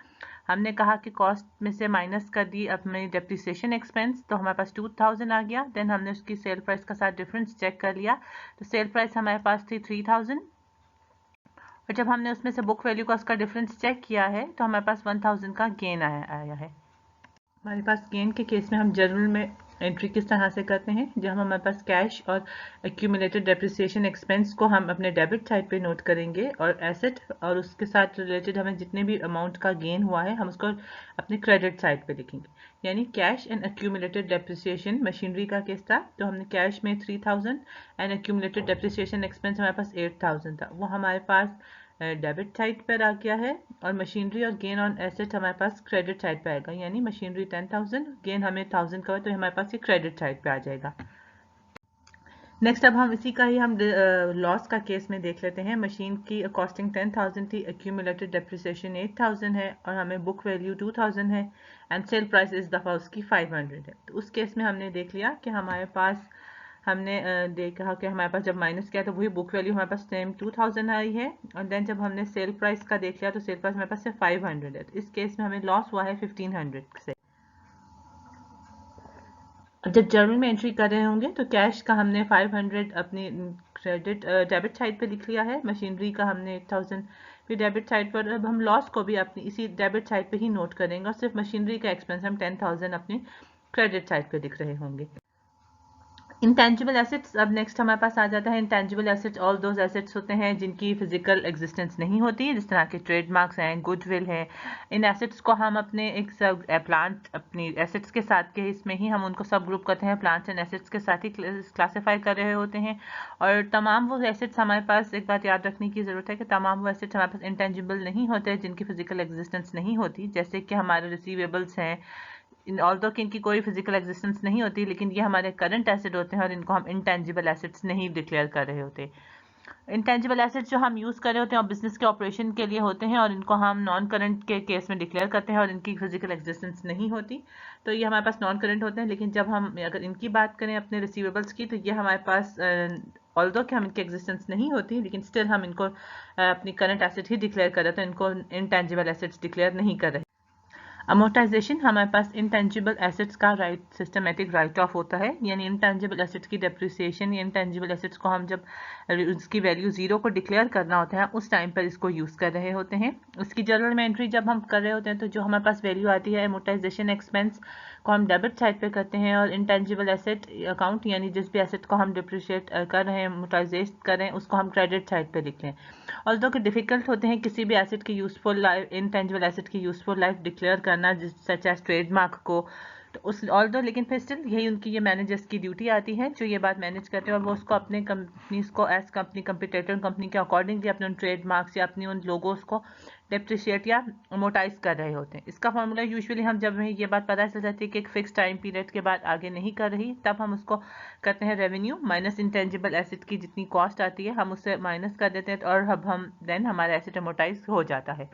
Speaker 1: हमने कहा कि कॉस्ट में से माइनस कर दी अपनी डेप्रिसिएशन एक्सपेंस, तो हमारे पास 2,000 आ गया। देन हमने उसकी सेल प्राइस का साथ डिफरेंस चेक कर लिया, तो सेल प्राइस हमारे पास थी 3,000, और जब हमने उसमें से बुक वैल्यू का उसका डिफरेंस चेक किया है तो हमारे पास 1,000 का गेन आया है। हमारे पास गेन के केस में हम जर्नल में एंट्री किस तरह से करते हैं, जब हमारे पास कैश और एक्यूमुलेटेड डेप्रिसिएशन एक्सपेंस को हम अपने डेबिट साइड पे नोट करेंगे, और एसेट और उसके साथ रिलेटेड हमें जितने भी अमाउंट का गेन हुआ है हम उसको अपने क्रेडिट साइड पे लिखेंगे। यानी cash and accumulated depreciation machinery का केस था, तो हमने कैश में 3,000 एंड एक्यूमुलेटेड डेप्रिसिएशन एक्सपेंस हमारे पास 8,000 था, वो हमारे पास डेबिट साइड पर आ गया है, और मशीनरी और गेन ऑन एसेट हमारे पास क्रेडिट साइड पे आएगा। यानी मशीनरी 10,000, गेन हमें 1,000 का हो तो हमारे पास ये क्रेडिट साइड पे आ जाएगा। नेक्स्ट अब हम इसी का ही हम लॉस का केस में देख लेते हैं। मशीन की कॉस्टिंग 10,000 थी, एक्यूमुलेटेड डेप्रिसिएशन 8,000 है, और हमें बुक वैल्यू 2,000 है, एंड सेल प्राइस इस दफ़ा उसकी 500 है। तो उस केस में हमने देख लिया कि हमारे पास हमने देखा कि हमारे पास जब माइनस किया तो वही बुक वैल्यू हमारे पास सेम 2,000 आई है, और देन जब हमने सेल प्राइस का देख लिया तो सेल प्राइस हमारे पास से 500 है। तो इस केस में हमें लॉस हुआ है 1,500 से। जब जर्नल में एंट्री कर रहे होंगे तो कैश का हमने 500 अपनी क्रेडिट डेबिट साइड पे लिख लिया है, मशीनरी का हमने 8,000 फिर डेबिट साइड पर। अब हम लॉस को भी अपनी इसी डेबिट साइड पे ही नोट करेंगे, और सिर्फ मशीनरी का एक्सपेंस हम 10,000 अपनी क्रेडिट साइड पे लिख रहे होंगे। इंटेंजिबल एसेट्स अब नेक्स्ट हमारे पास आ जाता है। Intangible assets all those assets होते हैं जिनकी फिजिकल एग्जिस्टेंस नहीं होती, जिस तरह के ट्रेडमार्क्स हैं, गुडविल है। इन एसेट्स को हम अपने एक सब प्लांट अपनी एसेट्स के साथ के इसमें ही हम उनको सब ग्रुप करते हैं, प्लांट्स एंड एसेट्स के साथ ही क्लासीफाई कर रहे होते हैं। और तमाम वो एसेट्स हमारे पास, एक बात याद रखने की ज़रूरत है कि तमाम वो एसेट्स हमारे पास इंटेंजिबल नहीं होते जिनकी फिजिकल एग्जिस्टेंस नहीं होती, जैसे कि हमारे रिसीवेबल्स हैं, ऑल्दो कि इनकी कोई फिजिकल एग्जिस्टेंस नहीं होती, लेकिन ये हमारे करंट एसेट होते हैं और इनको हम इंटेंजिबल एसेट्स नहीं डिक्लेयर कर रहे होते। इंटेंजिबल एसेट्स जो हम यूज़ कर रहे होते हैं और बिजनेस के ऑपरेशन के लिए होते हैं, और इनको हम नॉन करंट के केस में डिक्लेयर करते हैं और इनकी फिजिकल एग्जिस्टेंस नहीं होती, तो ये हमारे पास नॉन करंट होते हैं। लेकिन जब हम अगर इनकी बात करें अपने रिसीवेबल्स की, तो ये हमारे पास ऑल्दो कि हम इनकी एग्जिस्टेंस नहीं होती, लेकिन स्टिल हम इनको अपनी करंट एसेट ही डिक्लेयर कर रहे हैं, तो इनको इंटेंजिबल एसेट्स डिक्लेयर नहीं कर रहे। अमोर्टाइजेशन हमारे पास इंटेंजिबल एसेट्स का सिस्टमेटिक राइट ऑफ होता है, यानी इंटेंजिबल एसेट्स की डेप्रिसिएशन या इंटेंजिबल एसेट्स को हम जब उसकी वैल्यू 0 को डिक्लेयर करना होता है उस टाइम पर इसको यूज़ कर रहे होते हैं। उसकी जर्नल में एंट्री जब हम कर रहे होते हैं तो जो हमारे पास वैल्यू आती है अमोर्टाइजेशन एक्सपेंस को हम डेबिट साइड पे करते हैं, और इंटेंजिबल एसेट अकाउंट यानी जिस भी एसेट को हम डिप्रिशिएट कर रहे हैं, अमोर्टाइज कर रहे हैं, उसको हम क्रेडिट साइड पे लिख लें। ऑल्दो कि डिफिकल्ट होते हैं किसी भी एसेट की यूजफुल लाइफ, इंटेंजिबल एसेट की यूजफुल लाइफ डिक्लेयर करना, सच एज ट्रेडमार्क को, तो उस ऑल्दो लेकिन फिर स्टिल यही उनकी ये मैनेजर्स की ड्यूटी आती है जो ये बात मैनेज करते हैं, और वो उसको अपने कंपनीज को एज कंपनी कंपिटेटर कंपनी के अकॉर्डिंगली अपने उन ट्रेडमार्क्स या अपनी उन लोगोस को डेप्रिशिएट या अमोर्टाइज कर रहे होते हैं। इसका फॉर्मूला यूजुअली हम जब हमें ये बात पता चल जाती है कि एक फिक्स टाइम पीरियड के बाद आगे नहीं कर रही, तब हम उसको करते हैं रेवेन्यू माइनस इंटेंजिबल एसेट की जितनी कॉस्ट आती है हम उससे माइनस कर देते हैं, और अब हम देन हमारा एसेट अमोर्टाइज हो जाता है।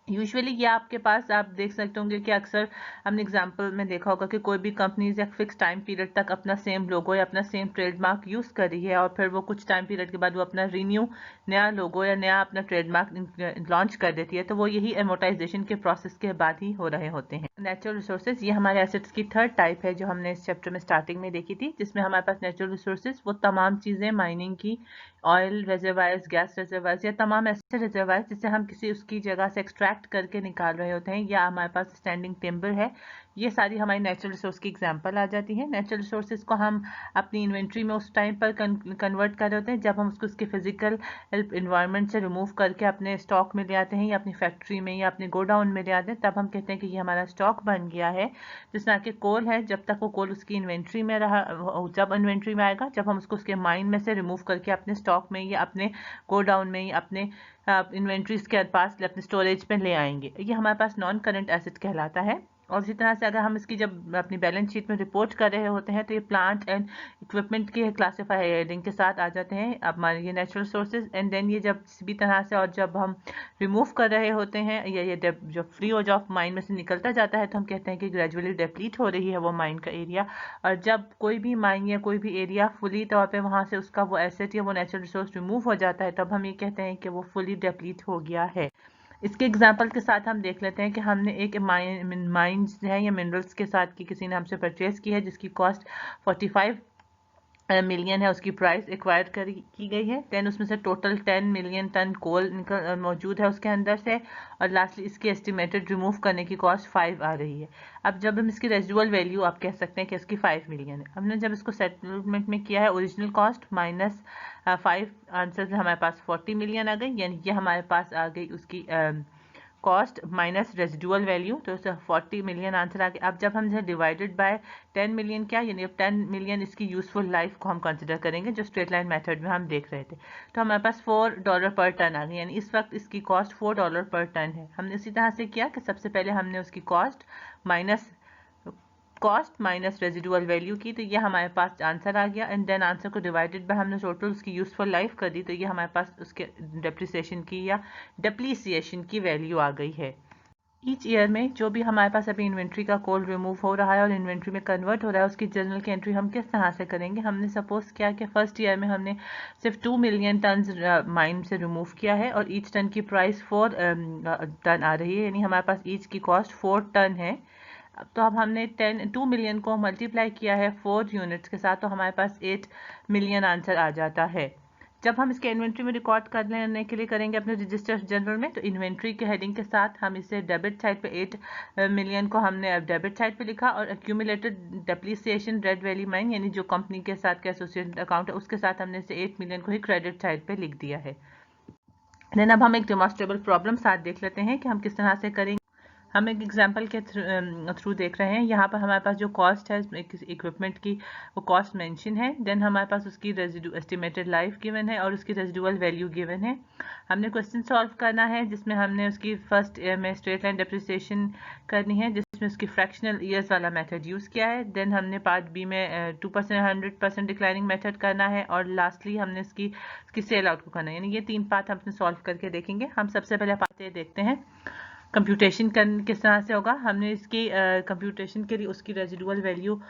Speaker 1: यूजुअली ये आपके पास आप देख सकते होंगे कि अक्सर हमने एग्जांपल में देखा होगा कि कोई भी कंपनीज एक फिक्स टाइम पीरियड तक अपना सेम लोगो या अपना सेम ट्रेडमार्क यूज़ कर रही है और फिर वो कुछ टाइम पीरियड के बाद वो अपना रिन्यू नया लोगो या नया अपना ट्रेडमार्क लॉन्च कर देती है, तो वो यही एमोटाइजेशन के प्रोसेस के बाद ही हो रहे होते हैं। नेचुरल रिसोर्सेज ये हमारे एसेट्स की थर्ड टाइप है जो हमने इस चैप्टर में स्टार्टिंग में देखी थी, जिसमें हमारे पास नेचुरल रिसोर्सेज वो तमाम चीज़ें माइनिंग की, ऑयल रिजर्वायर्स, गैस रिजर्वायर्स या तमाम ऐसे रिजर्वायर्स जिसे हम किसी उसकी जगह से एक्सट्रैक्ट करके निकाल रहे होते हैं, या हमारे पास स्टैंडिंग टिम्बर है, ये सारी हमारी नेचुरल रिसोर्स की एग्जांपल आ जाती है। नेचुरल रिसोर्सेज को हम अपनी इन्वेंट्री में उस टाइम पर कन्वर्ट कर रहे होते हैं जब हम उसको उसके फिजिकल इन्वायरमेंट से रिमूव करके अपने स्टॉक में ले आते हैं या अपनी फैक्ट्री में या अपने गोडाउन में ले आते हैं, तब हम कहते हैं कि ये हमारा स्टॉक बन गया है। जिस तरह के कोल है, जब तक वो कोल उसकी इन्वेंट्री में रहा, जब इन्वेंट्री में आएगा जब हम उसको उसके माइन में से रिमूव करके अपने स्टॉक में या अपने गोडाउन में या अपने इन्वेंट्रीज के पास अपने स्टोरेज में ले आएंगे, ये हमारे पास नॉन करंट एसेट कहलाता है। और इसी तरह से अगर हम इसकी जब अपनी बैलेंस शीट में रिपोर्ट कर रहे होते हैं तो ये प्लांट एंड इक्विपमेंट के क्लासीफाई हेडिंग के साथ आ जाते हैं अब हमारे ये नेचुरल सोर्सेज। एंड देन ये जब किसी भी तरह से और जब हम रिमूव कर रहे होते हैं या ये जब फ्री हो जाओ माइन में से निकलता जाता है तो हम कहते हैं कि ग्रेजुअली डेप्लीट हो रही है वो माइन का एरिया। और जब कोई भी माइन या कोई भी एरिया फुली तौर पर वहाँ से उसका वो एसेट या वो नेचुरल रिसोर्स रिमूव हो जाता है, तब हम ये कहते हैं कि वो फुली डेप्लीट हो गया है। इसके एग्जाम्पल के साथ हम देख लेते हैं कि हमने एक माइंस है या मिनरल्स के साथ की किसी ने हमसे परचेज की है जिसकी कॉस्ट 45 मिलियन है, उसकी प्राइस एक्वायर की गई है। देन उसमें से टोटल 10 मिलियन टन कोल मौजूद है उसके अंदर से, और लास्टली इसकी एस्टिमेटेड रिमूव करने की कॉस्ट 5 आ रही है। अब जब हम इसकी रेजिडुअल वैल्यू आप कह सकते हैं कि इसकी 5 मिलियन है, हमने जब इसको सेटलमेंट में किया है ओरिजिनल कॉस्ट माइनस 5 आंसर से हमारे पास 40 मिलियन आ गई, यानी ये हमारे पास आ गई उसकी कॉस्ट माइनस रेजिडुअल वैल्यू, तो उससे 40 मिलियन आंसर आ गया। अब जब हम इसे डिवाइडेड बाय 10 मिलियन क्या, यानी अब 10 मिलियन इसकी यूजफुल लाइफ को हम कंसिडर करेंगे जो स्ट्रेट लाइन मेथड में हम देख रहे थे, तो हमारे पास $4 पर टन आ गई, यानी इस वक्त इसकी कॉस्ट $4 पर टन है। हमने इसी तरह से किया कि सबसे पहले हमने उसकी कॉस्ट माइनस रेजिडुअल वैल्यू की, तो ये हमारे पास आंसर आ गया। एंड देन आंसर को डिवाइडेड बाय हमने टोटल उसकी यूजफुल लाइफ कर दी, तो ये हमारे पास उसके डेप्रिसिएशन की वैल्यू आ गई है। ईच ईयर में जो भी हमारे पास अभी इन्वेंट्री का कोल रिमूव हो रहा है और इन्वेंट्री में कन्वर्ट हो रहा है उसकी जर्नल की एंट्री हम किस तरह से करेंगे। हमने सपोज किया कि फर्स्ट ईयर में हमने सिर्फ 2 मिलियन टन माइन से रिमूव किया है और ईच टन की प्राइस 4 टन आ रही है, यानी हमारे पास ईच की कॉस्ट 4 टन है। तो अब हमने 2 मिलियन को मल्टीप्लाई किया है 4 यूनिट्स के साथ, तो हमारे पास 8 मिलियन आंसर आ जाता है। जब हम इसके इन्वेंट्री में रिकॉर्ड करने के लिए करेंगे अपने रजिस्टर जनरल में, तो इन्वेंट्री के हेडिंग के साथ हम इसे डेबिट साइड पे 8 मिलियन को हमने डेबिट साइड पे लिखा, और accumulated depreciation red valley mine यानी जो कंपनी के साथ के एसोसिएटेड अकाउंट है उसके साथ हमने इसे 8 मिलियन को ही क्रेडिट साइड पे लिख दिया है। देन अब हम एक डेमोन्स्ट्रेबल प्रॉब्लम साथ देख लेते हैं कि हम किस तरह से करेंगे। हम एक एग्जांपल के थ्रू देख रहे हैं। यहाँ पर हमारे पास जो कॉस्ट है इक्विपमेंट की वो कॉस्ट मेंशन है, देन हमारे पास उसकी एस्टिमेटेड लाइफ गिवन है और उसकी रेजिडुअल वैल्यू गिवन है। हमने क्वेश्चन सॉल्व करना है जिसमें हमने उसकी फर्स्ट ईयर में स्ट्रेट लाइन डेप्रिसिएशन करनी है जिसमें उसकी फ्रैक्शनल ईयर्स वाला मेथड यूज़ किया है। देन हमने पार्ट बी में 2% 100% डिक्लाइनिंग मेथड करना है, और लास्टली हमने उसकी सेल आउट को करना है। यानी ये 3 पार्ट हमने सॉल्व करके देखेंगे। हम सबसे पहले पार्ट ये देखते हैं कंप्यूटेशन किस तरह से होगा। हमने इसकी कंप्यूटेशन के लिए उसकी रेजिडुअल वैल्यू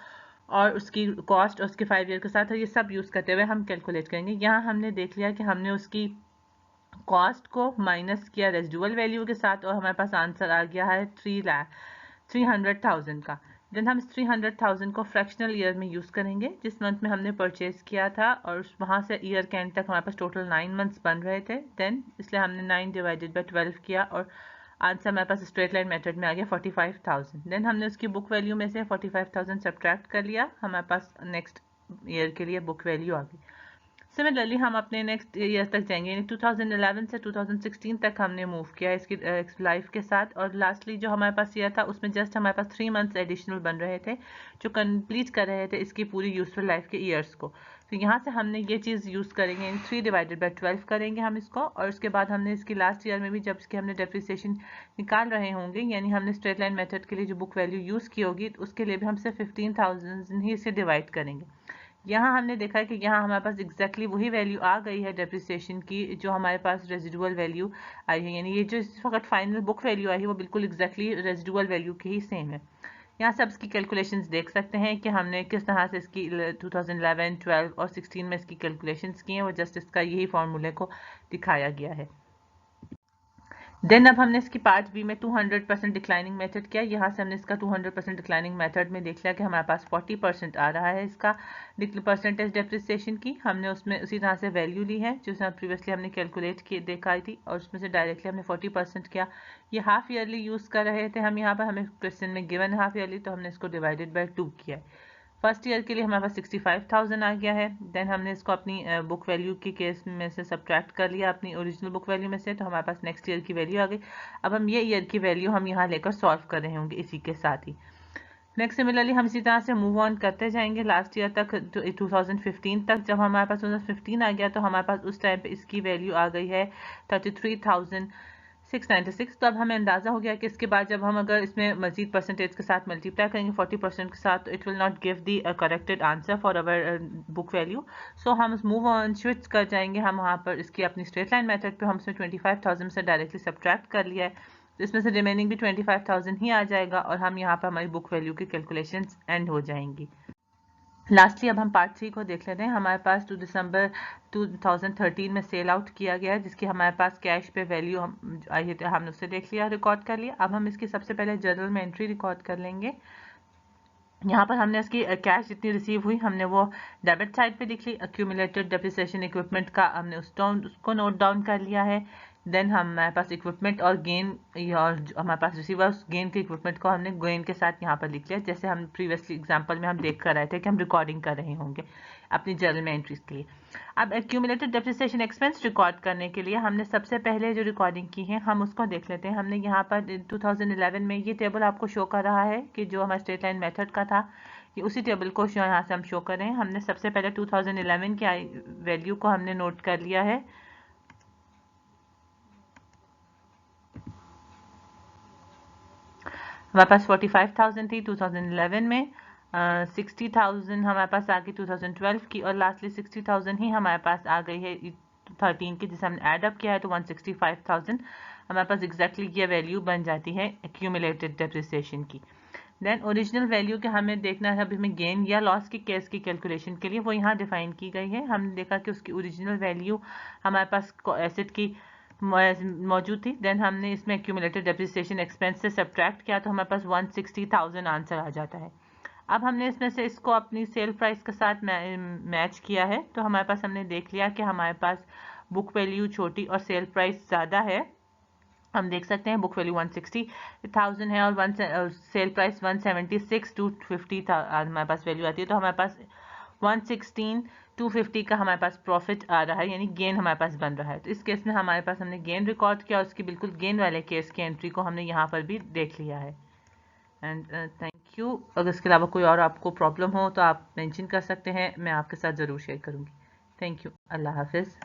Speaker 1: और उसकी कॉस्ट और उसके 5 ईयर के साथ ये सब यूज़ करते हुए हम कैलकुलेट करेंगे। यहाँ हमने देख लिया कि हमने उसकी कॉस्ट को माइनस किया रेजिडुअल वैल्यू के साथ और हमारे पास आंसर आ गया है 300,000 का। देन हम 300,000 को फ्रैक्शनल ईयर में यूज़ करेंगे जिस मंथ में हमने परचेज किया था, और वहाँ से ईयर के एंड तक हमारे पास टोटल 9 मंथ्स बन रहे थे। देन इसलिए हमने 9 डिवाइडेड बाई 12 किया और आंसर हमारे पास स्ट्रेट लाइन मेथड में आ गया 45,000। देन हमने उसकी बुक वैल्यू में से 45,000 सब्ट्रैक्ट कर लिया, हमारे पास नेक्स्ट ईयर के लिए बुक वैल्यू आ गई। सिमिलरली हम अपने नेक्स्ट ईयर तक जाएंगे, यानी 2011 से 2016 तक हमने मूव किया इसकी लाइफ के साथ, और लास्टली जो हमारे पास ईयर था उसमें जस्ट हमारे पास 3 मंथ्स एडिशनल बन रहे थे जो कंप्लीट कर रहे थे इसकी पूरी यूजफुल लाइफ के ईयर्स को। तो यहाँ से हमने ये चीज़ यूज़ करेंगे, 3 डिवाइडेड बाई 12 करेंगे हम इसको, और उसके बाद हमने इसकी लास्ट ईयर में भी जब इसकी हमने डेप्रिसिएशन निकाल रहे होंगे, यानी हमने स्ट्रेट लाइन मेथड के लिए जो बुक वैल्यू यूज़ की होगी उसके लिए भी हम सिर्फ 15,000 ही इसे डिवाइड करेंगे। यहाँ हमने देखा है कि यहाँ हमारे पास एग्जैक्टली वही वैल्यू आ गई है डेप्रिसिएशन की जो हमारे पास रेजिडुअल वैल्यू आई है, यानी ये जो वक्त फाइनल बुक वैल्यू आई है वो बिल्कुल एग्जैक्टली रेजिडुअल वैल्यू की ही सेम है। यहाँ से आप इसकी कैलकुलेशंस देख सकते हैं कि हमने किस तरह से इसकी 2011, 12 और 16 में इसकी कैलकुलेशंस की हैं, वो जस्ट इसका यही फॉर्मूले को दिखाया गया है। देन अब हमने इसकी पार्ट बी में 200% डिक्लाइनिंग मेथड किया। यहाँ से हमने इसका 200% डिक्लाइनिंग मेथड में देख लिया कि हमारे पास 40% आ रहा है इसका परसेंटेज डेप्रिसिएशन की। हमने उसमें उसी तरह से वैल्यू ली है जो प्रीवियसली हमने कैलकुलेट की दिखाई थी और उसमें से डायरेक्टली हमने 40% किया। ये हाफ ईयरली यूज़ कर रहे थे हम, यहाँ पर हमें क्वेश्चन में गिवन हाफ ईयरली, तो हमने इसको डिवाइडेड बाई 2 किया है। फर्स्ट ईयर के लिए हमारे पास 65,000 आ गया है। देन हमने इसको अपनी बुक वैल्यू के केस में से सब्ट्रैक्ट कर लिया अपनी ओरिजिनल बुक वैल्यू में से, तो हमारे पास नेक्स्ट ईयर की वैल्यू आ गई। अब हम ये ईयर की वैल्यू हम यहाँ लेकर सॉल्व कर रहे होंगे इसी के साथ ही। नेक्स्ट सिमिलरली हम इसी तरह से मूव ऑन करते जाएंगे लास्ट ईयर तक, 2015 तक। जब हमारे पास 2015 आ गया तो हमारे पास उस टाइम पे इसकी वैल्यू आ गई है 33,696। तो अब हमें अंदाज़ा हो गया कि इसके बाद जब हम अगर इसमें मजीद परसेंटेज के साथ मल्टीप्लाई करेंगे 40% के साथ, तो it will not give the corrected answer for our book value. So हम मूव ऑन स्विच कर जाएंगे हम वहाँ पर इसकी अपनी स्ट्रेट लाइन मेथड पे। हम उसमें 25,000 से डायरेक्टली सब्ट्रैक्ट कर लिया है, तो इसमें से रिमेनिंग भी 25,000 ही आ जाएगा और हम यहाँ पर हमारी बुक वैल्यू की कैलकुलेशंस एंड हो जाएंगी। लास्टली अब हम पार्ट 3 को देख लेते हैं। हमारे पास 2 दिसंबर 2013 में सेल आउट किया गया है जिसकी हमारे पास कैश पे वैल्यू आई है, हमने उससे देख लिया, रिकॉर्ड कर लिया। अब हम इसकी सबसे पहले जर्नल में एंट्री रिकॉर्ड कर लेंगे। यहाँ पर हमने इसकी कैश जितनी रिसीव हुई हमने वो डेबिट साइड पे लिख ली। एक्यूमुलेटेड डेप्रिसिएशन इक्विपमेंट का हमने उसको नोट डाउन कर लिया है। देन हमारे पास इक्विपमेंट और गेन, और हमारे पास रिसीवर्स गेन के इक्विपमेंट को हमने गेन के साथ यहाँ पर लिख लिया, जैसे हम प्रीवियसली एग्जांपल में हम देख कर रहे थे कि हम रिकॉर्डिंग कर रहे होंगे अपनी जर्नल में एंट्रीज के लिए। अब एक्यूमुलेटेड डेप्रिसिएशन एक्सपेंस रिकॉर्ड करने के लिए हमने सबसे पहले जो रिकॉर्डिंग की है हम उसको देख लेते हैं। हमने यहाँ पर 2011 में ये टेबल आपको शो कर रहा है कि जो हमारा स्ट्रेट लाइन मेथड का था, ये उसी टेबल को यहाँ से हम शो कर रहे हैं। हमने सबसे पहले 2011 की वैल्यू को हमने नोट कर लिया है। हमारे पास 45,000 थी 2011 में, 60,000 हमारे पास आ गई 2012 की, और लास्टली 60,000 ही हमारे पास आ गई है 13 की, जिसे हमने एड अप किया है तो 165,000 हमारे पास एग्जैक्टली ये वैल्यू बन जाती है एक्यूमुलेटेड डेप्रिसिएशन की। देन ओरिजिनल वैल्यू के हमें देखना है अभी हमें गेन या लॉस की केस की कैलकुलेशन के लिए, वो यहाँ डिफाइन की गई है। हमने देखा कि उसकी ओरिजिनल वैल्यू हमारे पास एसेट की मौजूद थी। देन हमने इसमें एक्यूमुलेटेड डेप्रिसिएशन एक्सपेंस से सब्ट्रैक्ट किया तो हमारे पास 160,000 आंसर आ जाता है। अब हमने इसमें से इसको अपनी सेल प्राइस के साथ मैच किया है, तो हमारे पास हमने देख लिया कि हमारे पास बुक वैल्यू छोटी और सेल प्राइस ज़्यादा है। हम देख सकते हैं बुक वैल्यू 160,000 है और सेल प्राइस 176 to 50 हमारे पास वैल्यू आती है, तो हमारे पास 116 250 का हमारे पास प्रॉफिट आ रहा है, यानी गेन हमारे पास बन रहा है। तो इस केस में हमारे पास हमने गेन रिकॉर्ड किया और उसकी बिल्कुल गेन वाले केस की एंट्री को हमने यहाँ पर भी देख लिया है। And thank you. अगर इसके अलावा कोई और आपको प्रॉब्लम हो तो आप मेंशन कर सकते हैं, मैं आपके साथ ज़रूर शेयर करूँगी। Thank you. अल्लाह हाफिज़।